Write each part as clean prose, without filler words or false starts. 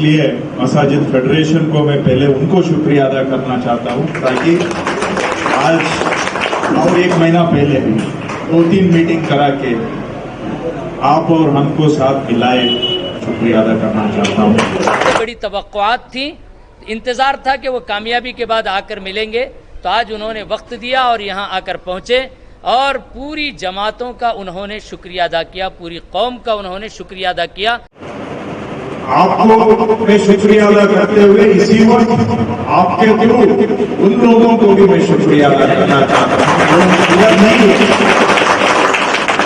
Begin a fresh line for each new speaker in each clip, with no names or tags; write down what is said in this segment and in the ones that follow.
इसलिए मसाजिद फेडरेशन को मैं पहले उनको शुक्रिया अदा करना चाहता हूँ, ताकि आज और एक महीना पहले 2-3 मीटिंग करा के आप और हमको साथ मिलाए, शुक्रिया अदा करना चाहता हूँ।
बड़ी तवक्कुआत थी, इंतज़ार था कि वो कामयाबी के बाद आकर मिलेंगे, तो आज उन्होंने वक्त दिया और यहाँ आकर पहुँचे और पूरी जमातों का उन्होंने शुक्रिया अदा किया, पूरी कौम का उन्होंने शुक्रिया अदा किया।
आपको मैं शुक्रिया अदा करते हुए इसी वक्त आपके थ्रू उन लोगों को भी मैं शुक्रिया अदा करना चाहता हूँ,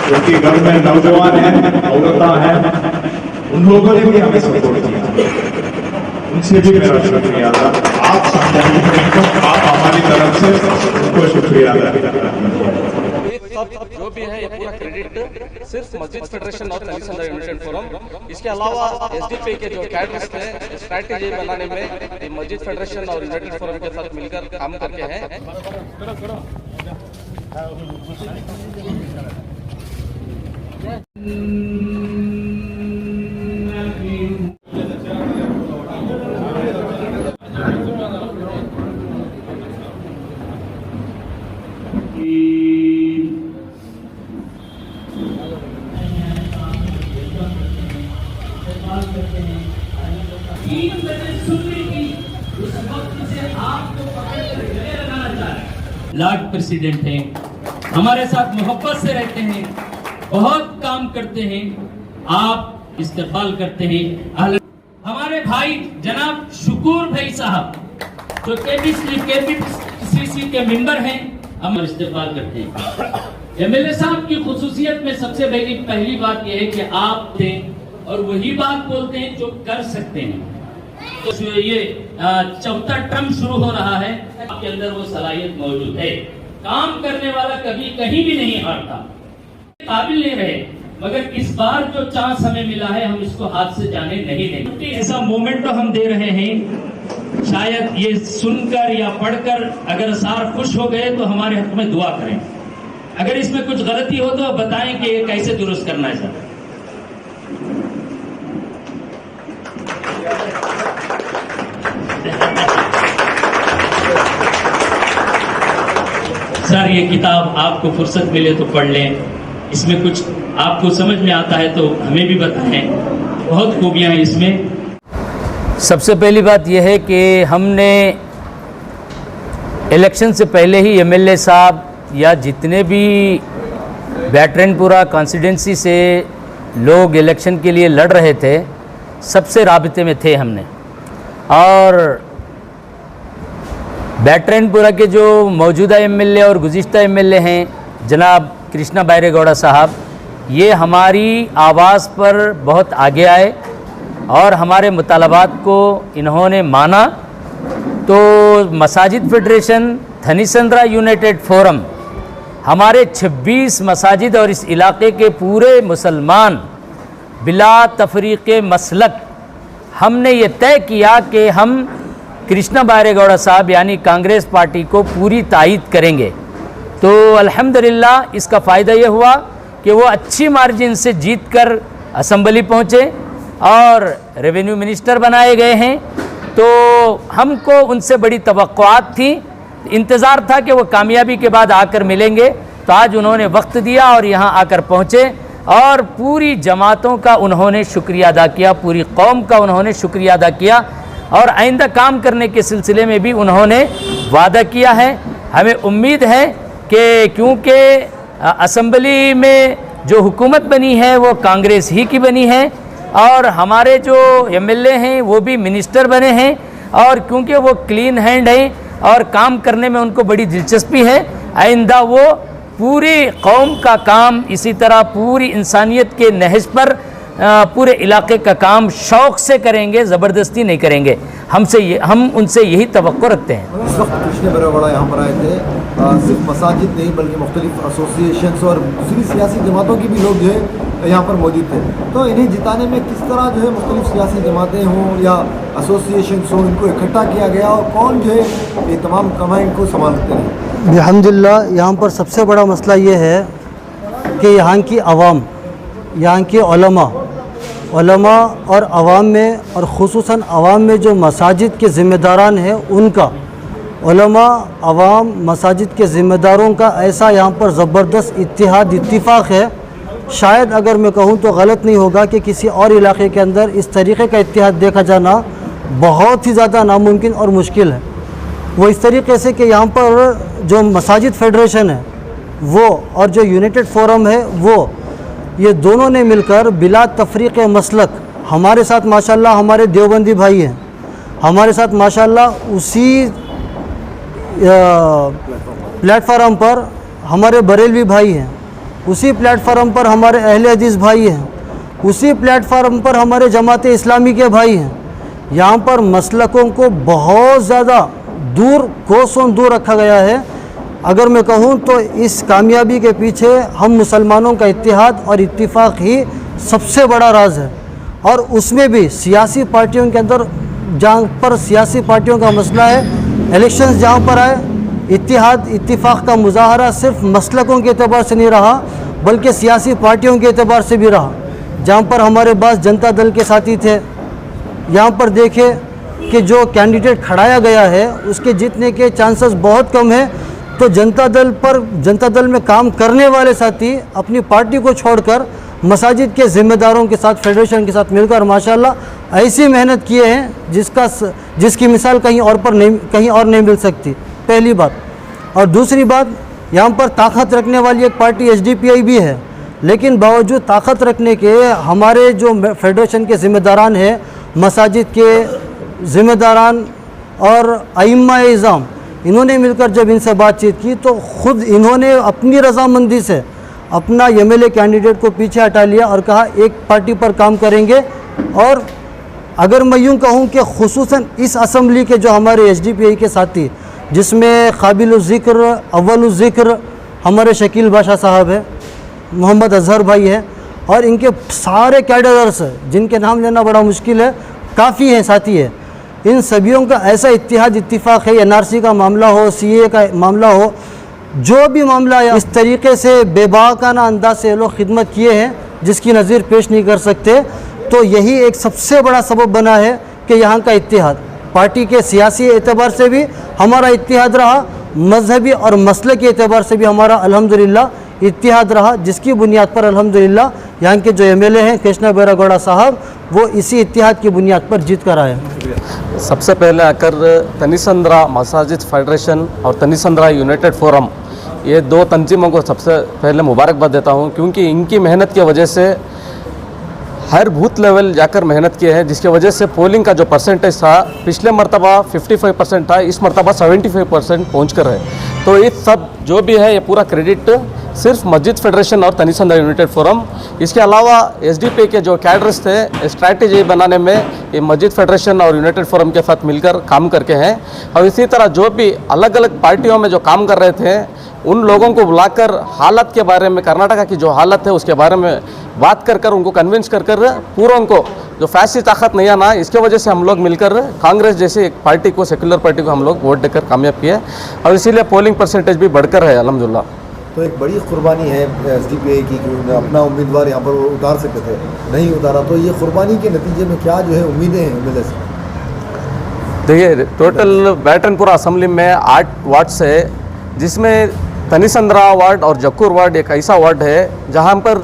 क्योंकि घर में नौजवान हैं, औरतें हैं, उन लोगों ने भी हमें सपोर्ट किया, उनसे भी मेरा शुक्रिया अदा। आप आप हमारी तरफ से उनको शुक्रिया अदा करना चाहिए।
जो भी है ये पूरा क्रेडिट सिर्फ मस्जिद फेडरेशन और थनीसंद्रा यूनाइटेड फोरम, इसके अलावा एसडीपी के जो कैडर्स थे स्ट्रैटेजी बनाने में मस्जिद फेडरेशन और यूनाइटेड फोरम के साथ मिलकर काम करके हैं।
लॉर्ड प्रेसिडेंट हैं, हमारे साथ मोहब्बत से रहते हैं, बहुत काम करते हैं, आप इस्तेफाल करते हैं। हमारे भाई जनाब शुकूर भाई साहब जो केपीसीसी के मेंबर हैं, हम इस्तेफाल करते हैं। एमएलए साहब की खुसूसियत में सबसे पहली बात यह है कि आप थे और वही बात बोलते हैं जो कर सकते हैं। तो ये चौथा टर्म शुरू हो रहा है, आपके अंदर वो सलाहियत मौजूद है। काम करने वाला कभी कहीं भी नहीं हारता, काबिल नहीं रहे, मगर इस बार जो चांस हमें मिला है हम इसको हाथ से जाने नहीं देंगे। ऐसा मोमेंटो हम दे रहे हैं, शायद ये सुनकर या पढ़कर अगर सार खुश हो गए तो हमारे हक में दुआ करें, अगर इसमें कुछ गलती हो तो बताएं कि ये कैसे दुरुस्त करना है। सर ये किताब आपको फुर्सत मिले तो पढ़ लें, इसमें कुछ आपको समझ में आता है तो हमें भी बताएं, बहुत खूबियां हैं इसमें।
सबसे पहली बात यह है कि हमने इलेक्शन से पहले ही एमएलए साहब या जितने भी बैटरनपुरा कॉन्स्टिट्यूंसी से लोग इलेक्शन के लिए लड़ रहे थे, सबसे राबिते में थे हमने। और बैटरनपुरा के जो मौजूदा एमएलए और गुज़िश्ता एमएलए हैं जनाब कृष्णा बैरेगौड़ा साहब, ये हमारी आवाज़ पर बहुत आगे आए और हमारे मुतालबात को इन्होंने माना। तो मसाजिद फेडरेशन, थनीसंद्रा यूनाइटेड फोरम, हमारे 26 मसाजिद और इस इलाके के पूरे मुसलमान बिला तफरीक़े मसलक हमने ये तय किया कि हम कृष्णा बैरेगौड़ा साहब यानी कांग्रेस पार्टी को पूरी तायीद करेंगे। तो अल्हम्दुलिल्लाह इसका फ़ायदा ये हुआ कि वो अच्छी मार्जिन से जीत कर असम्बली पहुँचे और रेवेन्यू मिनिस्टर बनाए गए हैं। तो हमको उनसे बड़ी तवक्कुआत थी, इंतज़ार था कि वो कामयाबी के बाद आकर मिलेंगे, तो आज उन्होंने वक्त दिया और यहाँ आकर पहुँचे और पूरी जमातों का उन्होंने शुक्रिया अदा किया, पूरी कौम का उन्होंने शुक्रिया अदा किया और आइंदा काम करने के सिलसिले में भी उन्होंने वादा किया है। हमें उम्मीद है कि क्योंकि असम्बली में जो हुकूमत बनी है वो कांग्रेस ही की बनी है और हमारे जो एमएलए हैं वो भी मिनिस्टर बने हैं, और क्योंकि वो क्लीन हैंड हैं और काम करने में उनको बड़ी दिलचस्पी है, आइंदा वो पूरी कौम का काम इसी तरह पूरी इंसानियत के नहज पर पूरे इलाके का काम शौक़ से करेंगे, ज़बरदस्ती नहीं करेंगे। हम उनसे यही तवक्को रखते हैं।
इस वक्त कृष्णा बैरेगौड़ा यहाँ पर आए थे, सिर्फ मसाजिद नहीं बल्कि मुख्तलिफ एसोसिएशंस और दूसरी सियासी जमातों की भी लोग जो है यहाँ पर मौजूद थे। तो इन्हें जिताने में किस तरह जो है मुख्तलिफ सियासी जमातें हों या एसोसिएशंस हों, इनको इकट्ठा किया गया और कौन जो है ये तमाम कमाई को संभालते हैं?
अल्हम्दुलिल्लाह यहाँ पर सबसे बड़ा मसला ये है कि यहाँ की आवाम, यहाँ के उलमा उलमा और आवाम में और ख़ुसूसन आवाम में जो मसाजिद के ज़िम्मेदारान हैं उनका, उलमा आवाम मसाजिद के ज़िम्मेदारों का ऐसा यहाँ पर ज़बरदस्त इत्तिफ़ाक़ है। शायद अगर मैं कहूँ तो गलत नहीं होगा कि किसी और इलाके के अंदर इस तरीक़े का इत्तिहाद देखा जाना बहुत ही ज़्यादा नामुमकिन और मुश्किल है। वो इस तरीके से कि यहाँ पर जो मसाजिद फेडरेशन है वो और जो यूनाइटेड फोरम है वो, ये दोनों ने मिलकर बिला तफरीक़ मसलक, हमारे साथ माशाल्लाह हमारे देवबंदी भाई हैं, हमारे साथ माशाल्लाह उसी प्लेटफार्म पर हमारे बरेलवी भाई हैं, उसी प्लेटफार्म पर हमारे अहले हदीस भाई हैं, उसी प्लेटफार्म पर हमारे जमात इस्लामी के भाई हैं। यहाँ पर मसलकों को बहुत ज़्यादा दूर, कोसों दूर रखा गया है। अगर मैं कहूँ तो इस कामयाबी के पीछे हम मुसलमानों का इत्तिहाद और इत्तिफाक़ ही सबसे बड़ा राज है। और उसमें भी सियासी पार्टियों के अंदर, जहाँ पर सियासी पार्टियों का मसला है, इलेक्शंस जहाँ पर आए, इत्तिहाद इत्तिफाक़ का मुजाहरा सिर्फ मसलकों के एतबार से नहीं रहा बल्कि सियासी पार्टियों के एतबार से भी रहा। जहाँ पर हमारे पास जनता दल के साथी थे, यहाँ पर देखे कि जो कैंडिडेट खड़ाया गया है उसके जीतने के चांसेस बहुत कम है, तो जनता दल में काम करने वाले साथी अपनी पार्टी को छोड़कर मसाजिद के ज़िम्मेदारों के साथ, फेडरेशन के साथ मिलकर माशाल्लाह ऐसी मेहनत किए हैं जिसकी मिसाल कहीं और नहीं मिल सकती। पहली बात। और दूसरी बात, यहाँ पर ताकत रखने वाली एक पार्टी एसडीपीआई भी है, लेकिन बावजूद ताकत रखने के हमारे जो फेडरेशन के ज़िम्मेदारान हैं, मसाजिद के ज़िम्मेदारान और अइम्मा-ए-इज़ाम, इन्होंने मिलकर जब इनसे बातचीत की तो ख़ुद इन्होंने अपनी रजामंदी से अपना एमएलए कैंडिडेट को पीछे हटा लिया और कहा एक पार्टी पर काम करेंगे। और अगर मैं यूँ कहूँ कि ख़ुसूसन इस असम्बली के जो हमारे एसडीपीआई के साथी, जिसमें काबिल-उज़्ज़िक्र, अव्वल-उज़्ज़िक्र हमारे शकील बादशाह साहब है, मोहम्मद अज़हर भाई है, और इनके सारे कैडर्स जिनके नाम लेना बड़ा मुश्किल है, काफ़ी हैं साथी है, इन सभियों का ऐसा इत्तिफ़ाक़ है, एनआरसी का मामला हो, सीए का मामला हो, जो भी मामला है, इस तरीके से बेबाकाना अंदाज से लोग खिदमत किए हैं जिसकी नज़ीर पेश नहीं कर सकते। तो यही एक सबसे बड़ा सबब बना है कि यहाँ का इत्तिहाद, पार्टी के सियासी एतबार से भी हमारा इत्तिहाद रहा, मजहबी और मसले के एतबार से भी हमारा अल्हम्दुलिल्लाह इत्तिहाद रहा, जिसकी बुनियाद पर अल्हम्दुलिल्लाह यहाँ के जो एमएलए हैं कृष्णा बैरागौड़ा साहब, वो इसी इत्तिहाद की बुनियाद पर जीत कर आए।
सबसे पहले आकर तनिसंद्रा मसाजिद फेडरेशन और तनिसंद्रा यूनाइटेड फोरम, ये दो तंजीमों को सबसे पहले मुबारकबाद देता हूँ, क्योंकि इनकी मेहनत की वजह से हर बूथ लेवल जाकर मेहनत किए हैं, जिसकी वजह से पोलिंग का जो परसेंटेज था पिछले मरतबा 55% था, इस मरतबा 75% पहुँच कर है। तो ये सब जो भी है ये पूरा क्रेडिट सिर्फ मस्जिद फेडरेशन और तनिसंद्रा यूनाइटेड फोरम, इसके अलावा एसडीपी के जो कैडर्स थे स्ट्रैटेजी बनाने में ये मस्जिद फेडरेशन और यूनाइटेड फोरम के साथ मिलकर काम करके हैं। और इसी तरह जो भी अलग अलग पार्टियों में जो काम कर रहे थे उन लोगों को बुलाकर हालत के बारे में, कर्नाटका की जो हालत है उसके बारे में बात कर उनको कन्विंस कर पूरा उनको जो फैसली ताकत नहीं आना, इसके वजह से हम लोग मिलकर कांग्रेस जैसे एक पार्टी को, सेकुलर पार्टी को हम लोग वोट देकर कामयाब किए और इसीलिए पोलिंग परसेंटेज भी बढ़कर है अल्हम्दुलिल्लाह।
तो एक बड़ी कुर्बानी है एसडीपीआई की कि उन्हें अपना उम्मीदवार यहाँ पर उतार सकते थे, नहीं उतारा, तो ये कुर्बानी के नतीजे में क्या जो है उम्मीदें हैं एमएलए से?
देखिए, टोटल बैटनपुरा असम्बली में 8 वार्ड्स है, जिसमें तनिसंद्रा वार्ड और जक्कूर वार्ड एक ऐसा वार्ड है जहाँ पर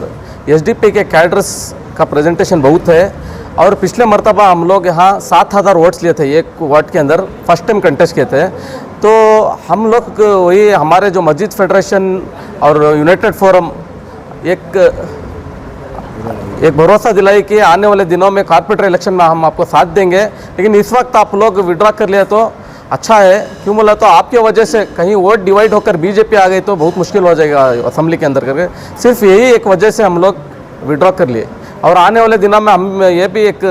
एसडीपी के कैडर्स का प्रेजेंटेशन बहुत है। और पिछले मरतबा हम लोग यहाँ 7000 वोट्स लिए थे एक वार्ड के अंदर, फर्स्ट टाइम कंटेस्ट किए थे। तो हम लोग वही हमारे जो मस्जिद फेडरेशन और यूनाइटेड फोरम एक भरोसा दिलाई कि आने वाले दिनों में कॉर्पोरेटर इलेक्शन में हम आपको साथ देंगे, लेकिन इस वक्त आप लोग विड्रॉ कर लिया तो अच्छा है। क्यों बोला तो आपकी वजह से कहीं वोट डिवाइड होकर बीजेपी आ गई तो बहुत मुश्किल हो जाएगा असम्बली के अंदर करके, सिर्फ यही एक वजह से हम लोग विड्रॉ कर लिए। और आने वाले दिनों में हम ये भी एक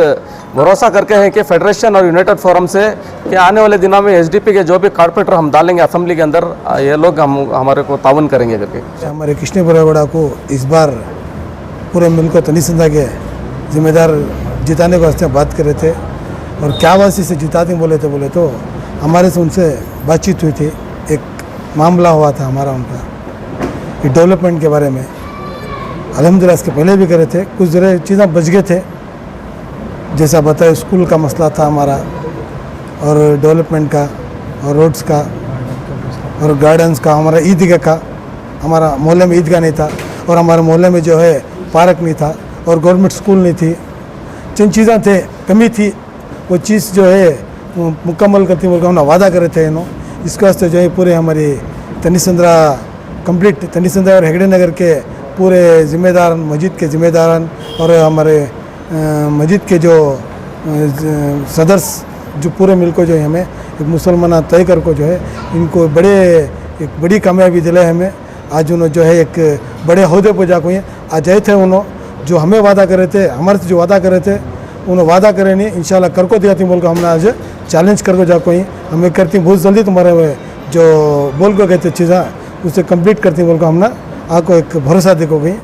भरोसा करके हैं कि फेडरेशन और यूनाइटेड फोरम से कि आने वाले दिनों में एसडीपी के जो भी कॉर्पोरेटर हम डालेंगे असम्बली के अंदर, ये लोग हमारे को ताउन करेंगे करके।
हमारे कृष्ण बैरागौड़ा को इस बार पूरे मुल्क को तनिसंद्रा के जिम्मेदार जिताने को वास्ते बात कर रहे थे और क्या वास्ते से जिताते बोले तो हमारे से उनसे बातचीत हुई थी, एक मामला हुआ था हमारा उनका कि डेवलपमेंट के बारे में। अल्हम्दुलिल्लाह इसके पहले भी करे थे, कुछ ज़रा चीज़ें बच गए थे, जैसा बताया स्कूल का मसला था हमारा और डेवलपमेंट का और रोड्स का और गार्डन्स का, हमारा ईदगाह का, हमारा मोहल्ले में ईदगाह नहीं था और हमारे मोहल्ले में जो है पार्क नहीं था और गवर्नमेंट स्कूल नहीं थी। जिन चीज़ें थे कमी थी वो चीज़ जो है मुकम्मल करती बोल हम वादा करे थे इन्हों। इसके वास्ते जो है पूरे हमारी तनिसंद्रा कंप्लीट तनिसंद्रा और हेगड़े नगर के पूरे ज़िम्मेदार मस्जिद के ज़िम्मेदार और हमारे मस्जिद के जो सदस्य जो पूरे मिल को जो है हमें एक मुसलमान तय कर को जो है इनको एक बड़ी कामयाबी दिलाई हमें। आज उन्होंने जो है एक बड़े अहदे पर जाको आज आए थे उन्होंने जो हमें वादा करे थे, हमारे से जो वादा करे थे उन्होंने वादा करे नहीं इंशाल्लाह कर को दिया थी बोल को हमने आज चैलेंज कर को जाको हमें करती बहुत जल्दी तुम्हारे जो बोल को कहते चीज़ें उसे कंप्लीट करती बोल को हमने आपको एक भरोसा देखो गई।